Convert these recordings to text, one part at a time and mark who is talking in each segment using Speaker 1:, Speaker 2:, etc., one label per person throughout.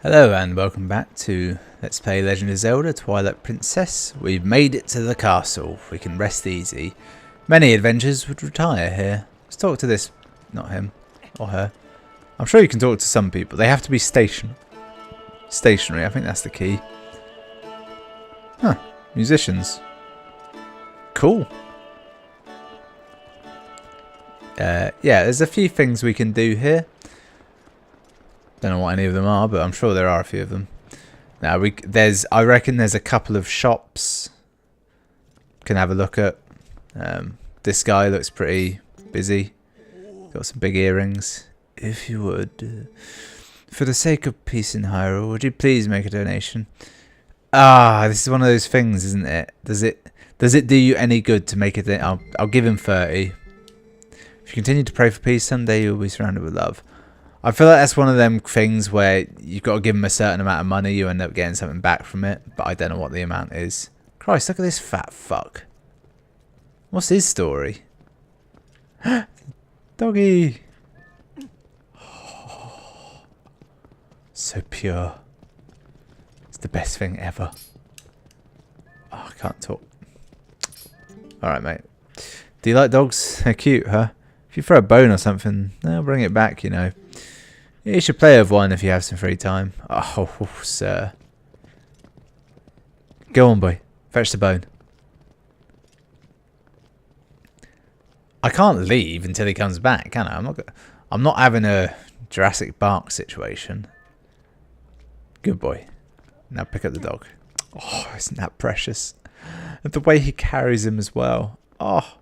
Speaker 1: Hello and welcome back to Let's Play Legend of Zelda Twilight Princess. We've made it to the castle. We can rest easy. Many adventurers would retire here. Let's talk to this, not him or her. I'm sure you can talk to some people. They have to be stationary. I think that's the key. Huh. Musicians. Cool. Yeah, there's a few things we can do here. Don't know what any of them are, but I'm sure there are a few of them. Now I reckon there's a couple of shops can have a look at. This guy looks pretty busy. Got some big earrings. If you would, for the sake of peace in Hyrule, would you please make a donation? Ah, this is one of those things, isn't it? Does it do you any good to make it? I'll give him 30. If you continue to pray for peace, someday you'll be surrounded with love. I feel like that's one of them things where you've got to give them a certain amount of money, you end up getting something back from it, but I don't know what the amount is. Christ, look at this fat fuck. What's his story? Doggy! Oh, so pure. It's the best thing ever. Oh, I can't talk. Alright, mate. Do you like dogs? They're cute, huh? If you throw a bone or something, they'll bring it back, you know. You should play with one if you have some free time. Oh, sir. Go on, boy. Fetch the bone. I can't leave until he comes back, can I? I'm not having a Jurassic Park situation. Good boy. Now pick up the dog. Oh, isn't that precious? And the way he carries him as well. Oh.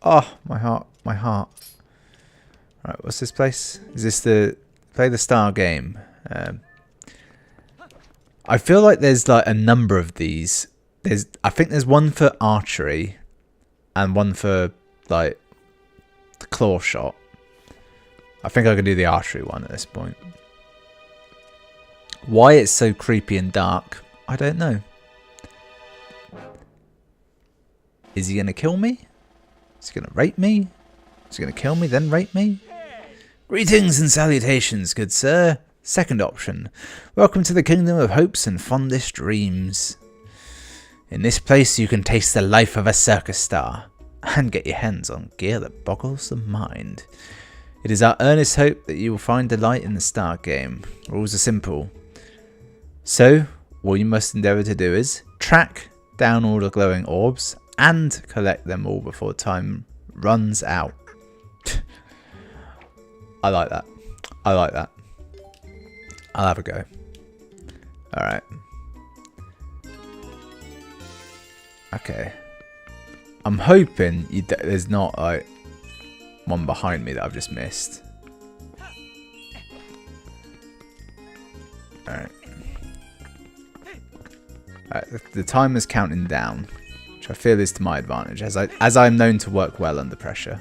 Speaker 1: Oh, my heart. My heart. Alright, what's this place? Is this the... Play the star game. I feel like there's like a number of these. I think there's one for archery. And one for like the claw shot. I think I can do the archery one at this point. Why it's so creepy and dark, I don't know. Is he going to kill me? Is he going to rape me? Is he going to kill me, then rape me? Greetings and salutations, good sir. Second option. Welcome to the kingdom of hopes and fondest dreams. In this place you can taste the life of a circus star and get your hands on gear that boggles the mind. It is our earnest hope that you will find delight in the star game. Rules are simple. So, all you must endeavour to do is track down all the glowing orbs and collect them all before time runs out. I like that. I like that. I'll have a go. Alright. Okay. I'm hoping there's not like one behind me that I've just missed. Alright. The timer's counting down, which I feel is to my advantage, as I'm known to work well under pressure.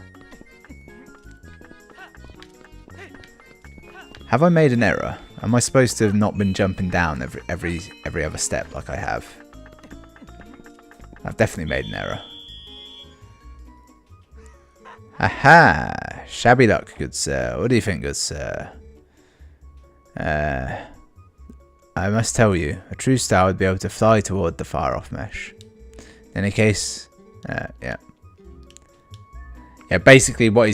Speaker 1: Have I made an error? Am I supposed to have not been jumping down every other step like I have? I've definitely made an error. Aha! Shabby luck, good sir. What do you think, good sir? I must tell you, a true star would be able to fly toward the far-off mesh. In any case, yeah. Yeah, basically what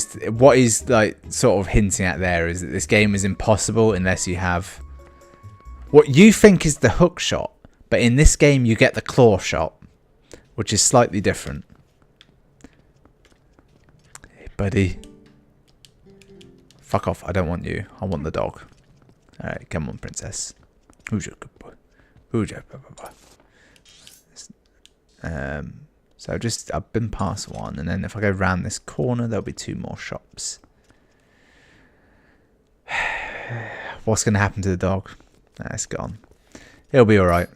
Speaker 1: he's like sort of hinting at there is that this game is impossible unless you have what you think is the hook shot, but in this game you get the claw shot, which is slightly different. Hey, buddy. Fuck off, I don't want you. I want the dog. Alright, come on, princess. Who's your good boy? Who's your boy? So I've been past one, and then if I go round this corner, there'll be two more shops. What's going to happen to the dog? It's gone. It'll be alright.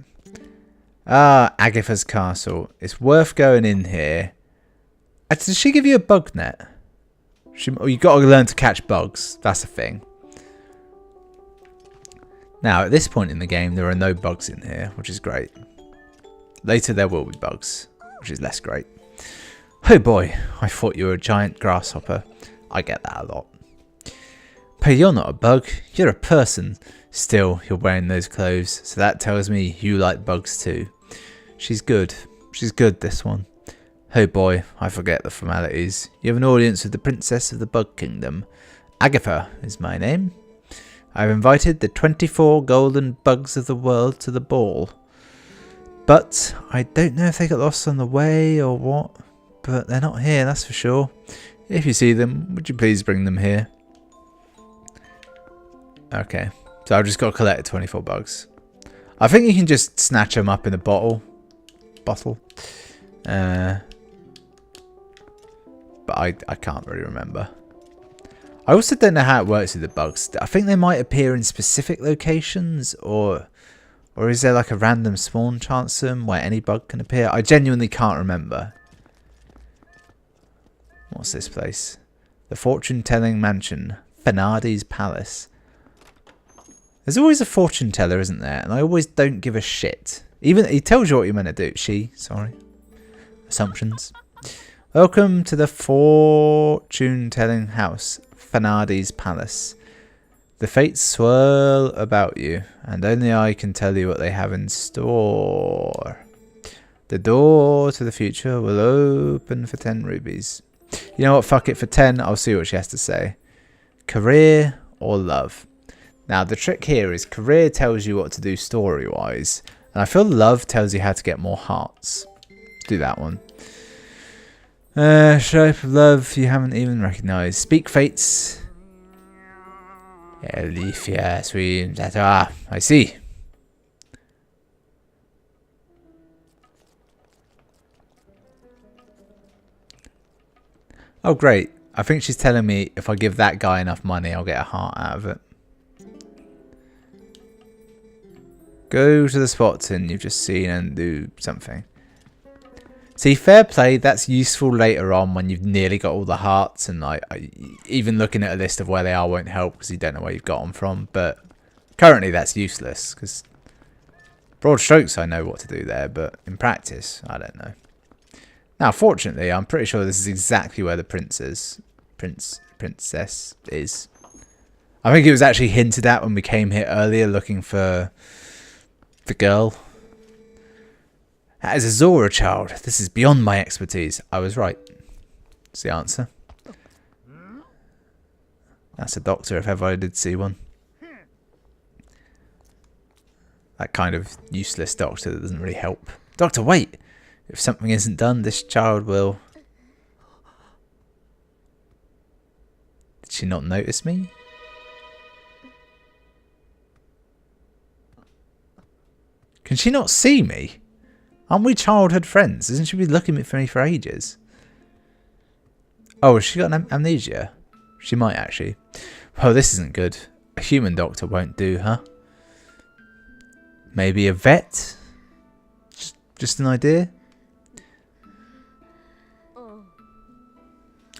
Speaker 1: Ah, Agatha's castle. It's worth going in here. Did she give you a bug net? You got to learn to catch bugs. That's the thing. Now, at this point in the game, there are no bugs in here, which is great. Later, there will be bugs, which is less great. Oh boy, I thought you were a giant grasshopper. I get that a lot. But you're not a bug, you're a person. Still, you're wearing those clothes, so that tells me you like bugs too. She's good, this one. Oh boy, I forget the formalities. You have an audience with the Princess of the Bug Kingdom. Agatha is my name. I've invited the 24 golden bugs of the world to the ball. But I don't know if they got lost on the way or what. But they're not here, that's for sure. If you see them, would you please bring them here? Okay, so I've just got to collect 24 bugs. I think you can just snatch them up in a bottle. But I can't really remember. I also don't know how it works with the bugs. I think they might appear in specific locations, or is there like a random spawn chance to them where any bug can appear? I genuinely can't remember. What's this place? The fortune-telling mansion, Fenardi's palace. There's always a fortune teller, isn't there? And I always don't give a shit. Even he tells you what you're meant to do. Sorry. Assumptions. Welcome to the fortune-telling house, Fenardi's palace. The fates swirl about you, and only I can tell you what they have in store. The door to the future will open for 10 rubies. You know what? Fuck it. For 10, I'll see what she has to say. Career or love? Now, the trick here is career tells you what to do story-wise, and I feel love tells you how to get more hearts. Let's do that one. Shape of love you haven't even recognised. Speak fates. Alifia, sweet. Ah, I see. Oh, great. I think she's telling me if I give that guy enough money, I'll get a heart out of it. Go to the spots and you've just seen and do something. See, fair play, that's useful later on when you've nearly got all the hearts, and like even looking at a list of where they are won't help because you don't know where you've got them from, but currently that's useless because broad strokes I know what to do there, but in practice I don't know. Now fortunately I'm pretty sure this is exactly where the princess is. I think it was actually hinted at when we came here earlier looking for the girl. That is a Zora child. This is beyond my expertise. I was right. That's the answer. That's a doctor if ever I did see one. That kind of useless doctor that doesn't really help. Doctor, wait! If something isn't done, this child will... Did she not notice me? Can she not see me? Aren't we childhood friends? Isn't she been looking for me for ages? Oh, has she got amnesia? She might actually. Oh, this isn't good. A human doctor won't do, huh? Maybe a vet? Just an idea?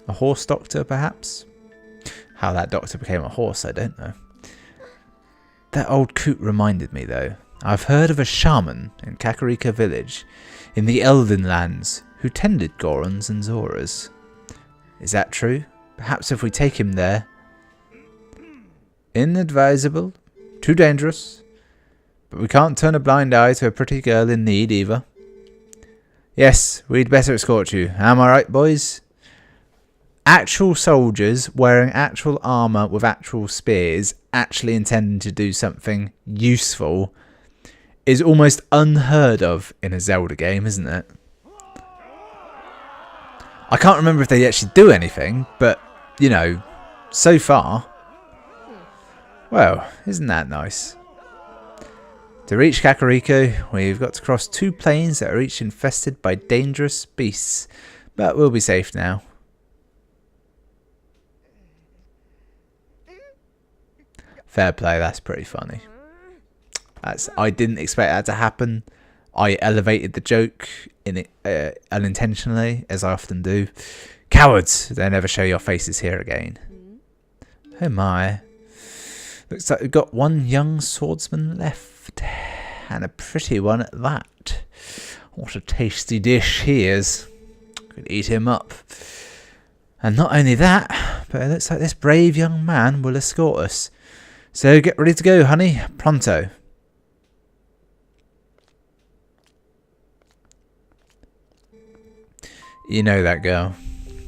Speaker 1: A horse doctor, perhaps? How that doctor became a horse, I don't know. That old coot reminded me, though. I've heard of a shaman in Kakarika village in the Elven lands who tended Gorons and Zoras. Is that true? Perhaps if we take him there. Inadvisable. Too dangerous. But we can't turn a blind eye to a pretty girl in need either. Yes, we'd better escort you. Am I right, boys? Actual soldiers wearing actual armour with actual spears actually intending to do something useful is almost unheard of in a Zelda game, isn't it? I can't remember if they actually do anything, but, you know, so far. Well, isn't that nice? To reach Kakariko, we've got to cross 2 plains that are each infested by dangerous beasts, but we'll be safe now. Fair play, that's pretty funny. I didn't expect that to happen. I elevated the joke in it unintentionally, as I often do. Cowards! They'll never show your faces here again. Oh my. Looks like we've got one young swordsman left. And a pretty one at that. What a tasty dish he is. Could eat him up. And not only that, but it looks like this brave young man will escort us. So get ready to go, honey. Pronto. You know that girl,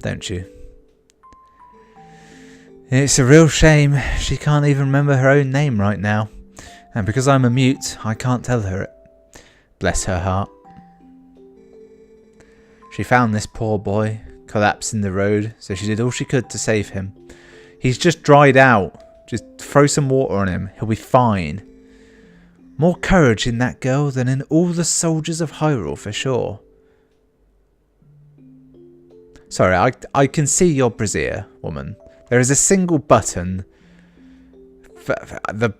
Speaker 1: don't you? It's a real shame she can't even remember her own name right now. And because I'm a mute, I can't tell her it. Bless her heart. She found this poor boy, collapsed in the road, so she did all she could to save him. He's just dried out. Just throw some water on him. He'll be fine. More courage in that girl than in all the soldiers of Hyrule, for sure. Sorry, I can see your brassiere, woman. There is a single button. For the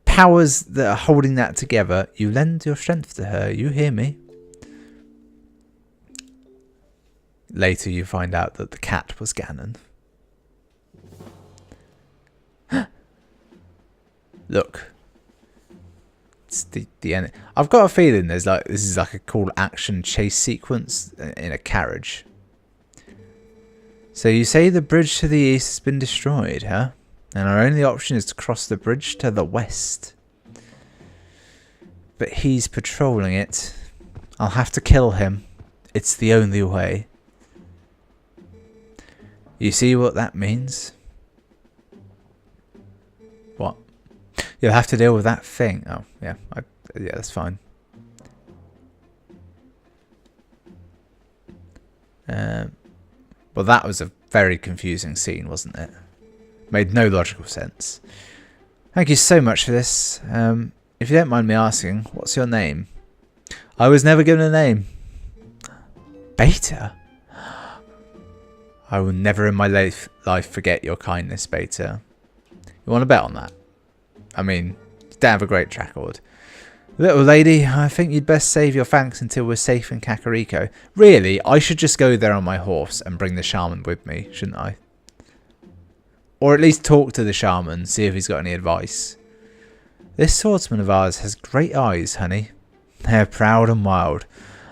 Speaker 1: powers that are holding that together. You lend your strength to her. You hear me? Later you find out that the cat was Ganon. Look. It's the end. I've got a feeling this is like a cool action chase sequence in a carriage. So you say the bridge to the east has been destroyed, huh? And our only option is to cross the bridge to the west. But he's patrolling it. I'll have to kill him. It's the only way. You see what that means? What? You'll have to deal with that thing. Oh, yeah. Yeah, that's fine. Well, that was a very confusing scene, wasn't it? Made no logical sense. Thank you so much for this. If you don't mind me asking, what's your name? I was never given a name. Beta? I will never in my life forget your kindness, Beta. You want to bet on that? I mean, you don't have a great track record. Little lady, I think you'd best save your thanks until we're safe in Kakariko. Really, I should just go there on my horse and bring the shaman with me, shouldn't I? Or at least talk to the shaman, see if he's got any advice. This swordsman of ours has great eyes, honey. They're proud and wild,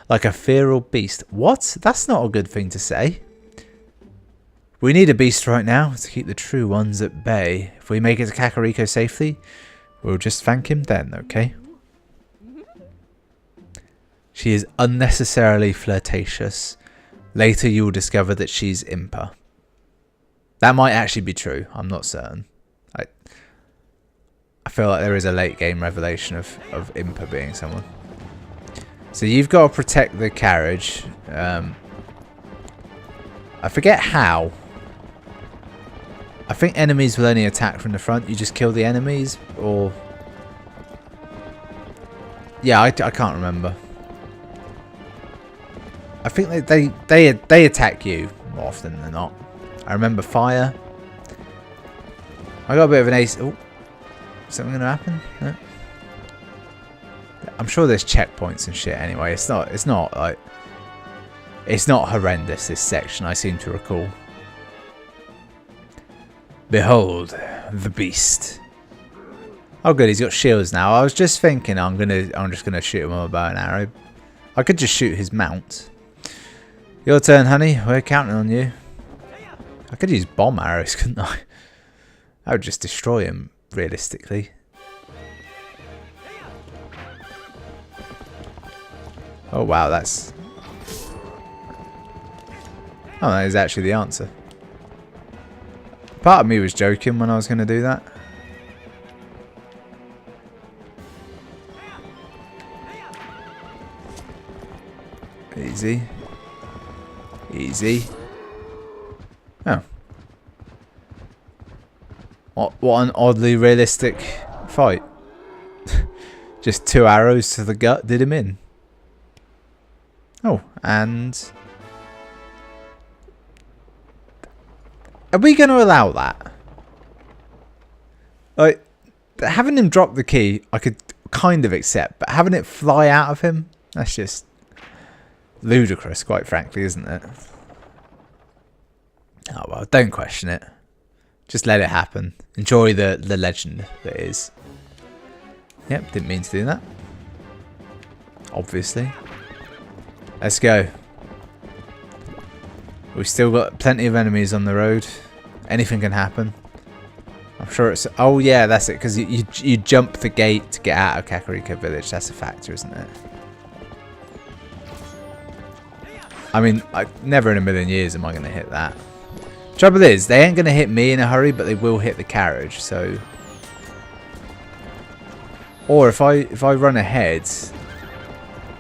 Speaker 1: like a feral beast. What? That's not a good thing to say. We need a beast right now to keep the true ones at bay. If we make it to Kakariko safely, we'll just thank him then, okay? She is unnecessarily flirtatious. Later you will discover that she's Impa. That might actually be true. I'm not certain. I feel like there is a late game revelation of Impa being someone. So you've got to protect the carriage. I forget how. I think enemies will only attack from the front. You just kill the enemies, or... Yeah, I can't remember. I think they attack you more often than not. I remember fire. I got a bit of an ace. Oh, is something gonna happen? No. I'm sure there's checkpoints and shit. Anyway, it's not horrendous. This section, I seem to recall. Behold the beast. Oh, good. He's got shields now. I was just thinking I'm just gonna shoot him with a bow and arrow. I could just shoot his mount. Your turn, honey. We're counting on you. I could use bomb arrows, couldn't I? I would just destroy him, realistically. Oh, wow, that's... Oh, that is actually the answer. Part of me was joking when I was going to do that. Easy. Easy. Oh. What an oddly realistic fight. Just 2 arrows to the gut did him in. Oh, and... Are we going to allow that? Like, having him drop the key, I could kind of accept, but having it fly out of him, that's just ludicrous, quite frankly, isn't it? Oh well, don't question it. Just let it happen. Enjoy the legend that is. Yep, didn't mean to do that. Obviously. Let's go. We've still got plenty of enemies on the road. Anything can happen. I'm sure it's... Oh, yeah, that's it. Because you jump the gate to get out of Kakariko Village. That's a factor, isn't it? I mean, never in a million years am I going to hit that. Trouble is, they ain't going to hit me in a hurry, but they will hit the carriage, so... Or if I run ahead,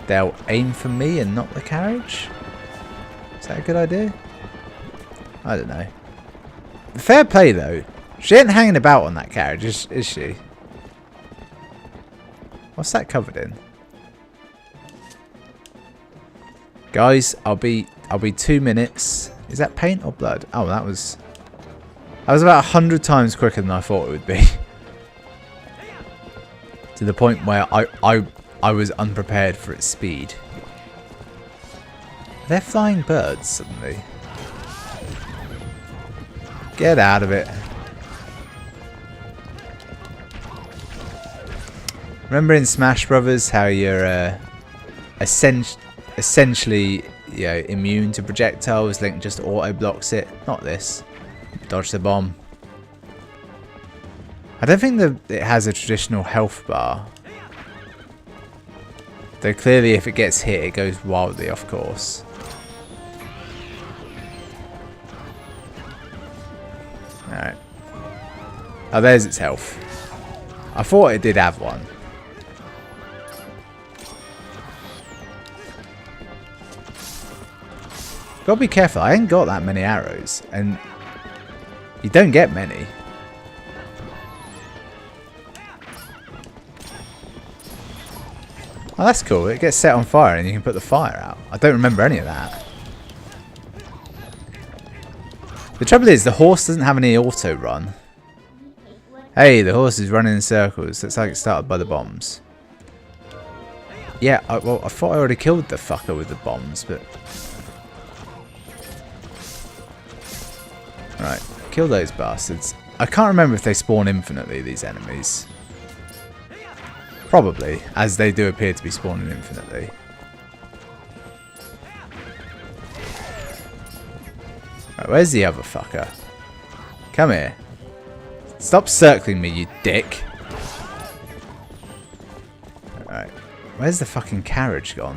Speaker 1: they'll aim for me and not the carriage? Is that a good idea? I don't know. Fair play, though. She ain't hanging about on that carriage, is she? What's that covered in? Guys, I'll be 2 minutes. Is that paint or blood? Oh, that was about 100 times quicker than I thought it would be. To the point where I was unprepared for its speed. They're flying birds suddenly. Get out of it. Remember in Smash Brothers how you're essentially, you know, immune to projectiles? Link just auto blocks it. Not this. Dodge the bomb. I don't think that it has a traditional health bar. Though clearly if it gets hit, it goes wildly off course. Alright. Oh, there's its health. I thought it did have one. Gotta be careful. I ain't got that many arrows. And you don't get many. Oh, that's cool. It gets set on fire and you can put the fire out. I don't remember any of that. The trouble is, the horse doesn't have any auto run. Hey, the horse is running in circles. Looks like it started by the bombs. Yeah, well, I thought I already killed the fucker with the bombs, but... Right, kill those bastards. I can't remember if they spawn infinitely, these enemies. Probably, as they do appear to be spawning infinitely. Right, where's the other fucker? Come here. Stop circling me, you dick. Alright, where's the fucking carriage gone?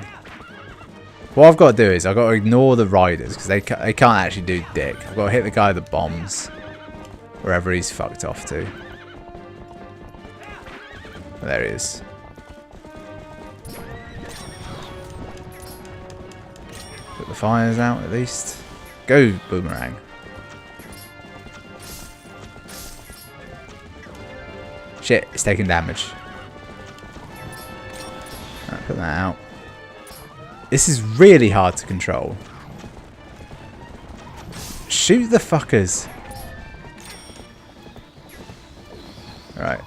Speaker 1: What I've got to do is I've got to ignore the riders because they can't actually do dick. I've got to hit the guy with the bombs wherever he's fucked off to. There he is. Put the fires out at least. Go, boomerang. Shit, it's taking damage. Alright, put that out. This is really hard to control. Shoot the fuckers. Right.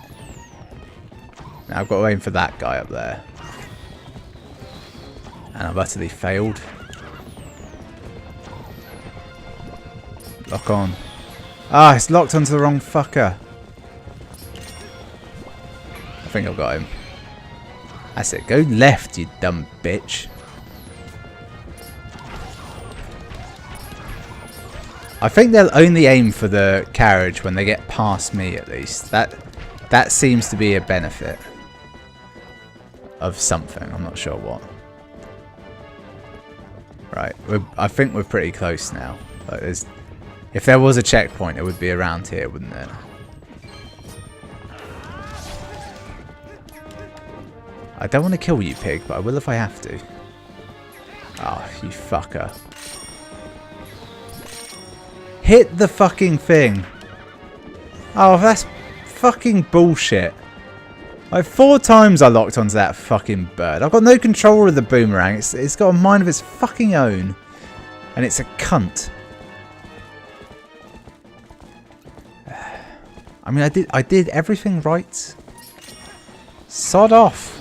Speaker 1: Now I've got to aim for that guy up there. And I've utterly failed. Lock on. Ah, it's locked onto the wrong fucker. I think I've got him. That's it. Go left, you dumb bitch. I think they'll only aim for the carriage when they get past me, at least. That seems to be a benefit of something. I'm not sure what. Right. I think we're pretty close now. Like, if there was a checkpoint, it would be around here, wouldn't it? I don't want to kill you, pig, but I will if I have to. Oh, you fucker. Hit the fucking thing. Oh, that's fucking bullshit. Like 4 times I locked onto that fucking bird. I've got no control of the boomerang. It's got a mind of its fucking own. And it's a cunt. I mean, I did everything right. Sod off.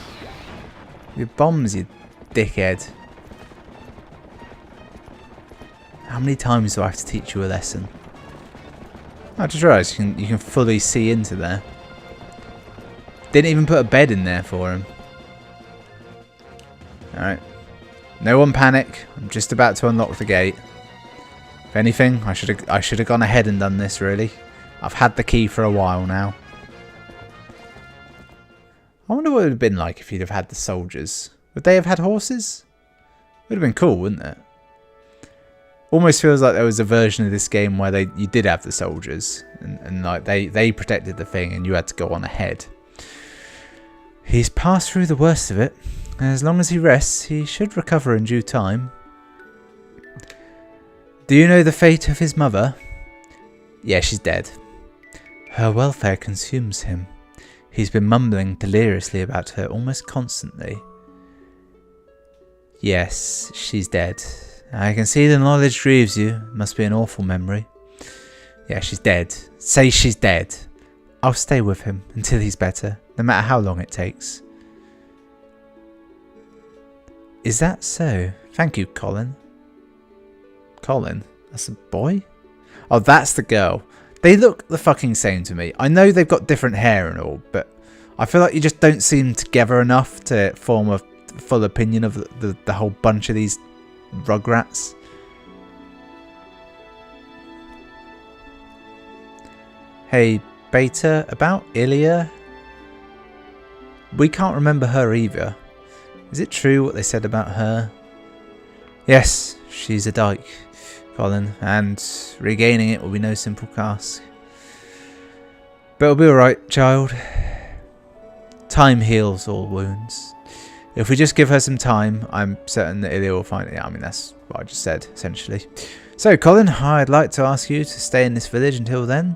Speaker 1: Your bombs, you dickhead. How many times do I have to teach you a lesson? I just realised you can fully see into there. Didn't even put a bed in there for him. Alright. No one panic. I'm just about to unlock the gate. If anything, I should have gone ahead and done this, really. I've had the key for a while now. I wonder what it would have been like if you'd have had the soldiers. Would they have had horses? It would have been cool, wouldn't it? Almost feels like there was a version of this game where you did have the soldiers. And like they protected the thing and you had to go on ahead. He's passed through the worst of it. As long as he rests, he should recover in due time. Do you know the fate of his mother? Yeah, she's dead. Her welfare consumes him. He's been mumbling deliriously about her almost constantly. Yes, she's dead. I can see the knowledge grieves you. Must be an awful memory. Yeah, she's dead. Say she's dead. I'll stay with him until he's better, no matter how long it takes. Is that so? Thank you, Colin. Colin? That's a boy? Oh, that's the girl. They look the fucking same to me. I know they've got different hair and all, but I feel like you just don't seem together enough to form a full opinion of the whole bunch of these rugrats. Hey, Beta, about Ilya? We can't remember her either. Is it true what they said about her? Yes, she's a dyke, Colin, and regaining it will be no simple task. But it'll be alright, child. Time heals all wounds. If we just give her some time, I'm certain that Ilya will find it. Yeah, I mean, that's what I just said, essentially. So, Colin, I'd like to ask you to stay in this village until then.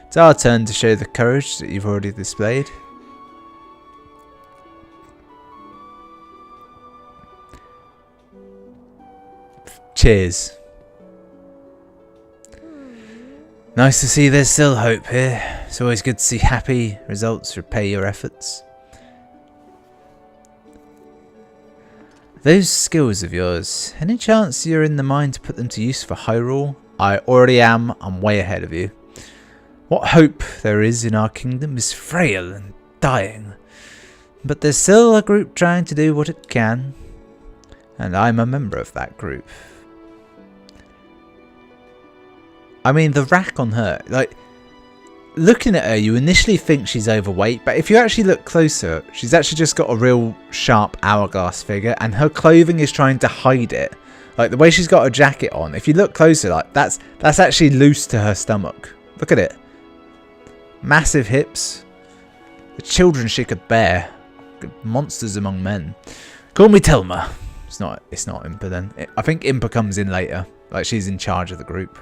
Speaker 1: It's our turn to show the courage that you've already displayed. Cheers. Nice to see there's still hope here. It's always good to see happy results repay your efforts. Those skills of yours, any chance you're in the mind to put them to use for Hyrule? I already am. I'm way ahead of you. What hope there is in our kingdom is frail and dying. But there's still a group trying to do what it can. And I'm a member of that group. I mean, the rack on her, like, looking at her, you initially think she's overweight, but if you actually look closer, she's actually just got a real sharp hourglass figure, and her clothing is trying to hide it. Like, the way she's got her jacket on, if you look closer, like, that's actually loose to her stomach. Look at it. Massive hips. The children she could bear. Monsters among men. Call me Tilma. It's not Impa then. I think Impa comes in later. Like, she's in charge of the group.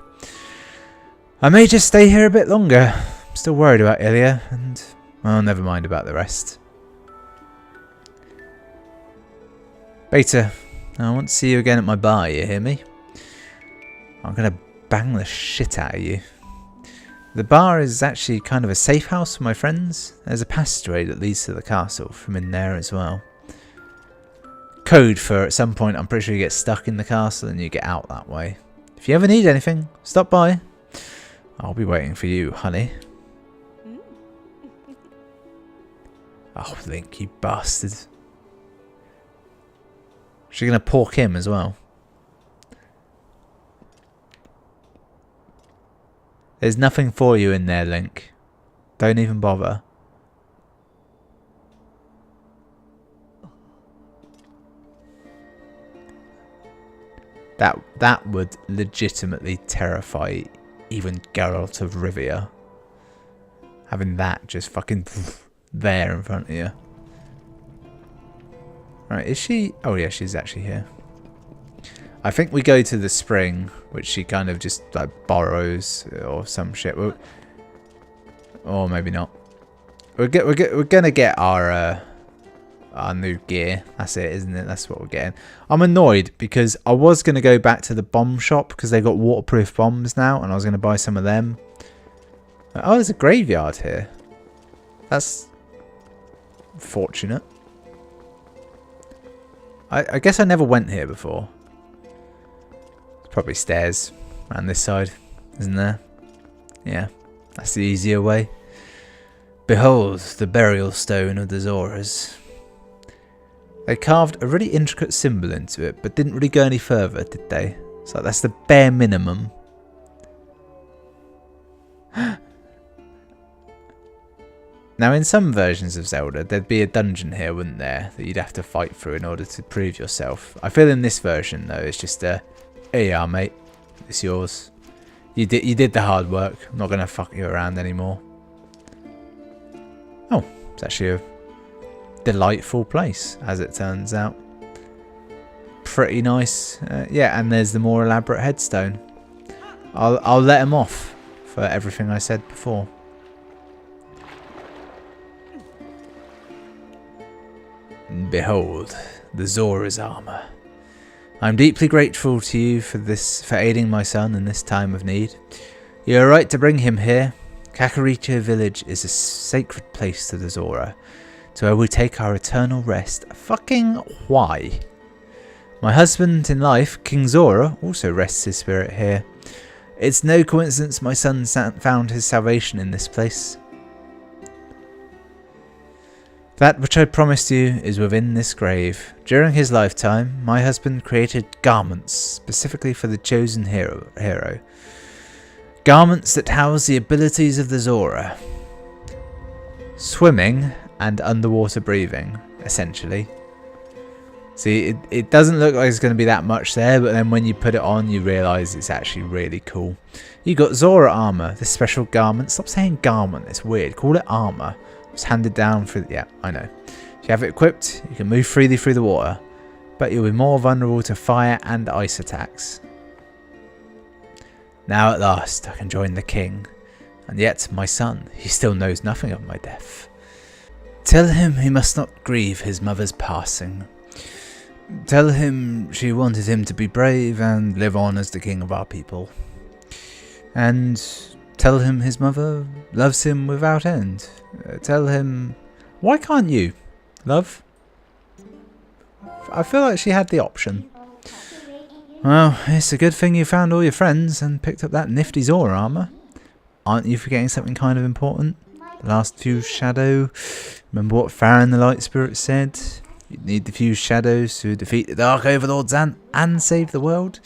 Speaker 1: I may just stay here a bit longer. I'm still worried about Ilya, and, well, never mind about the rest. Beta, I want to see you again at my bar, you hear me? I'm going to bang the shit out of you. The bar is actually kind of a safe house for my friends. There's a passageway that leads to the castle from in there as well. Code for at some point, I'm pretty sure you get stuck in the castle and you get out that way. If you ever need anything, stop by. I'll be waiting for you, honey. Oh, Link, you bastard. She's going to pork him as well. There's nothing for you in there, Link. Don't even bother. That would legitimately terrify even Geralt of Rivia. Having that just fucking there in front of you. Right, is she? Oh yeah, she's actually here. I think we go to the spring, which she kind of just like borrows or some shit. Or maybe not. We're gonna get our new gear. That's it, isn't it? That's what we're getting. I'm annoyed because I was going to go back to the bomb shop because they've got waterproof bombs now, and I was going to buy some of them. Oh, there's a graveyard here. That's fortunate. I guess I never went here before. There's probably stairs around this side, isn't there? Yeah, that's the easier way. Behold the burial stone of the Zoras. They carved a really intricate symbol into it, but didn't really go any further, did they? So that's the bare minimum. Now, in some versions of Zelda, there'd be a dungeon here, wouldn't there, that you'd have to fight through in order to prove yourself. I feel in this version, though, it's just a, here you are, mate. It's yours. You did the hard work. I'm not going to fuck you around anymore. Oh, it's actually a delightful place, as it turns out. Pretty nice. Yeah, and there's the more elaborate headstone. I'll let him off for everything I said before. Behold, the Zora's armor. I'm deeply grateful to you for aiding my son in this time of need. You are right to bring him here. Kakariko village is a sacred place to the Zora, to where we take our eternal rest. Fucking why? My husband in life, King Zora, also rests his spirit here. It's no coincidence my son found his salvation in this place. That which I promised you is within this grave. During his lifetime, my husband created garments specifically for the chosen hero. Garments that house the abilities of the Zora. Swimming and underwater breathing, essentially. See, it doesn't look like there's going to be that much there, but then when you put it on, you realise it's actually really cool. You got Zora armour, this special garment. Stop saying garment, it's weird. Call it armour. It's handed down through... Yeah, I know. If you have it equipped, you can move freely through the water, but you'll be more vulnerable to fire and ice attacks. Now at last, I can join the king. And yet, my son, he still knows nothing of my death. Tell him he must not grieve his mother's passing. Tell him she wanted him to be brave and live on as the king of our people. And tell him his mother loves him without end. Tell him... Why can't you, love? I feel like she had the option. Well, it's a good thing you found all your friends and picked up that nifty Zora armour. Aren't you forgetting something kind of important? The last fused shadow. Remember what Farron the Light Spirit said? You'd need the fused shadows to defeat the Dark Overlords and save the world.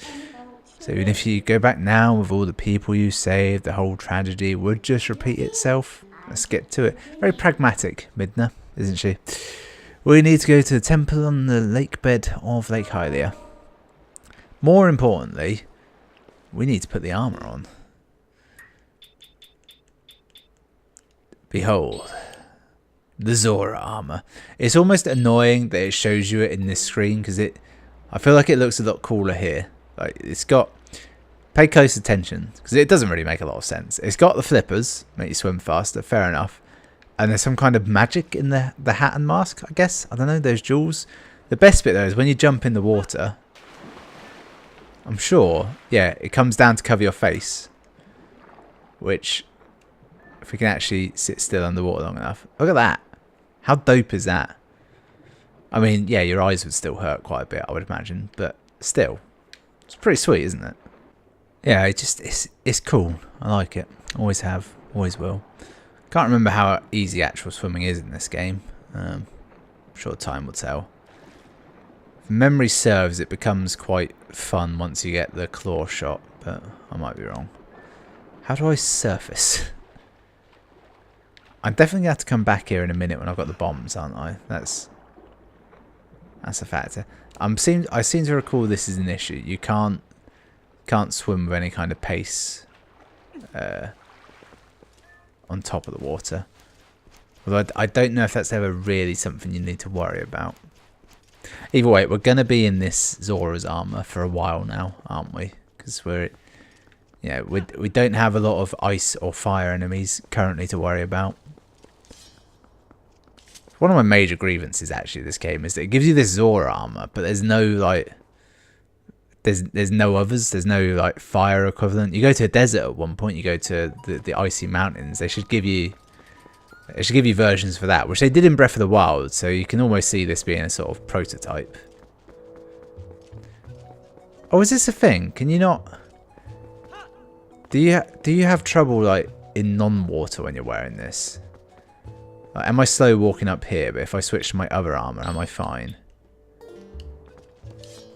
Speaker 1: So even if you go back now with all the people you saved, the whole tragedy would just repeat itself. Let's get to it. Very pragmatic, Midna, isn't she? We need to go to the temple on the lake bed of Lake Hylia. More importantly, we need to put the armour on. Behold, the Zora armour. It's almost annoying that it shows you it in this screen because I feel like it looks a lot cooler here. Like it's got... Pay close attention, because it doesn't really make a lot of sense. It's got the flippers, make you swim faster, fair enough. And there's some kind of magic in the hat and mask, I guess. I don't know, those jewels. The best bit, though, is when you jump in the water. I'm sure, yeah, it comes down to cover your face. Which, if we can actually sit still underwater long enough. Look at that. How dope is that? I mean, yeah, your eyes would still hurt quite a bit, I would imagine. But still, it's pretty sweet, isn't it? Yeah, it's cool. I like it. Always have. Always will. Can't remember how easy actual swimming is in this game. I'm sure time will tell. If memory serves, it becomes quite fun once you get the claw shot, but I might be wrong. How do I surface? I'm definitely going to have to come back here in a minute when I've got the bombs, aren't I? That's a factor. I seem to recall this is an issue. You can't swim with any kind of pace on top of the water. Although I don't know if that's ever really something you need to worry about. Either way, we're going to be in this Zora's armor for a while now, aren't we? Because we don't have a lot of ice or fire enemies currently to worry about. One of my major grievances actually this game is that it gives you this Zora armor, but there's no like... There's no others. There's no like fire equivalent. You go to a desert at one point. You go to the icy mountains. They should give you versions for that, which they did in Breath of the Wild. So you can almost see this being a sort of prototype. Oh, is this a thing? Can you not? Do you have trouble like in non-water when you're wearing this? Like, am I slow walking up here? But if I switch to my other armor, am I fine?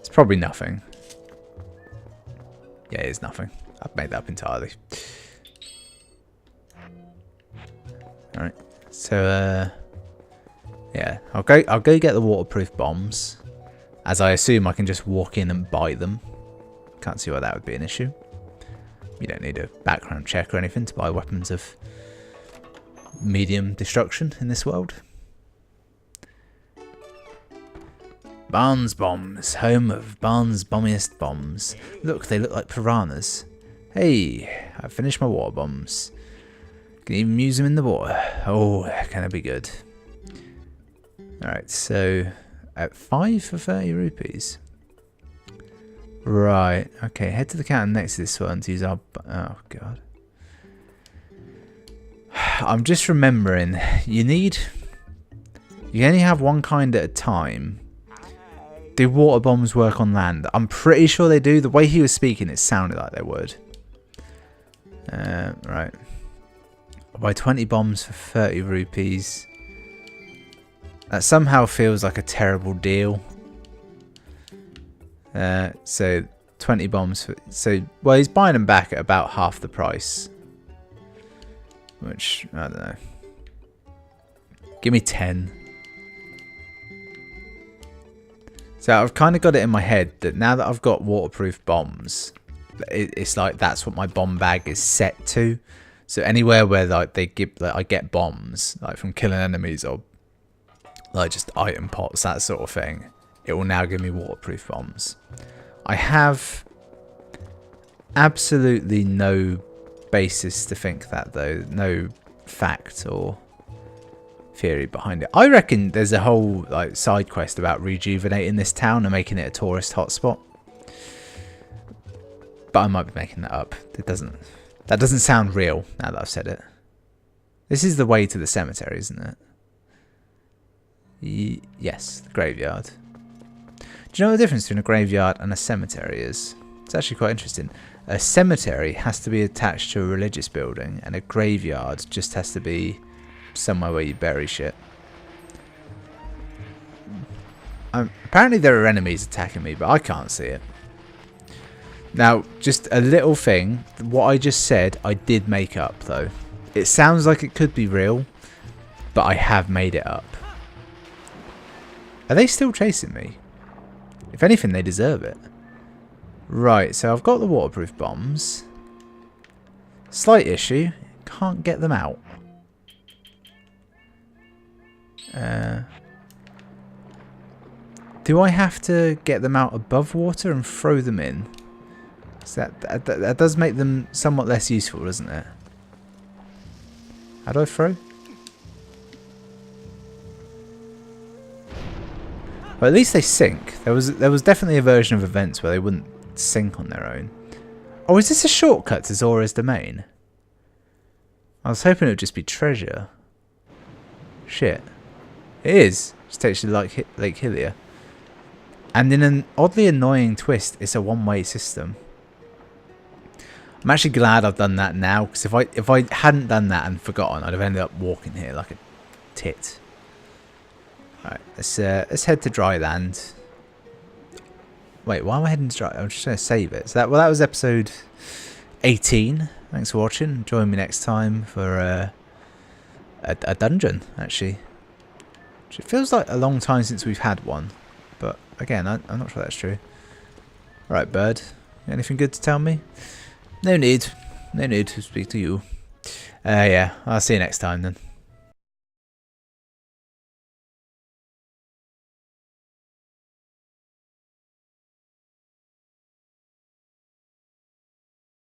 Speaker 1: It's probably nothing. Yeah, it is nothing. I've made that up entirely. Alright, so yeah, I'll go get the waterproof bombs, as I assume I can just walk in and buy them. Can't see why that would be an issue. You don't need a background check or anything to buy weapons of medium destruction in this world. Barnes bombs, home of Barnes' bombiest bombs. Look, they look like piranhas. Hey, I finished my water bombs. Can even use them in the water. Oh, can it be good? Alright, so at 5 for 30 rupees. Right, okay, head to the counter next to this one to use our... Oh, God. I'm just remembering, you only have one kind at a time. Do water bombs work on land? I'm pretty sure they do. The way he was speaking, it sounded like they would. Right. I'll buy 20 bombs for 30 rupees. That somehow feels like a terrible deal. So 20 bombs for... well, he's buying them back at about half the price. Which, I don't know. Give me 10. So I've kind of got it in my head that now that I've got waterproof bombs, it's like that's what my bomb bag is set to. So anywhere where like I get bombs, like from killing enemies or like just item pots, that sort of thing, it will now give me waterproof bombs. I have absolutely no basis to think that though, no fact or theory behind it. I reckon there's a whole like side quest about rejuvenating this town and making it a tourist hotspot, but I might be making that up. That doesn't sound real now that I've said it. This is the way to the cemetery, isn't it? Yes, the graveyard. Do you know the difference between a graveyard and a cemetery is? It's actually quite interesting. A cemetery has to be attached to a religious building, and a graveyard just has to be somewhere where you bury shit. Apparently there are enemies attacking me, but I can't see it. Now, just a little thing. What I just said, I did make up, though. It sounds like it could be real, but I have made it up. Are they still chasing me? If anything, they deserve it. Right, so I've got the waterproof bombs. Slight issue. Can't get them out. Do I have to get them out above water and throw them in? So that does make them somewhat less useful, doesn't it? How do I throw? Well, at least they sink. There was definitely a version of events where they wouldn't sink on their own. Oh, is this a shortcut to Zora's domain? I was hoping it would just be treasure. Shit. It is. Just takes you like Lake Hylia. And in an oddly annoying twist, it's a one-way system. I'm actually glad I've done that now, because if I hadn't done that and forgotten, I'd have ended up walking here like a tit. Right, let's head to dry land. Wait, why am I heading to dry? I'm just going to save it. So that was episode 18. Thanks for watching. Join me next time for a dungeon, actually. It feels like a long time since we've had one, but again, I'm not sure that's true. Right, bird. Anything good to tell me? No need. No need to speak to you. Yeah, I'll see you next time then.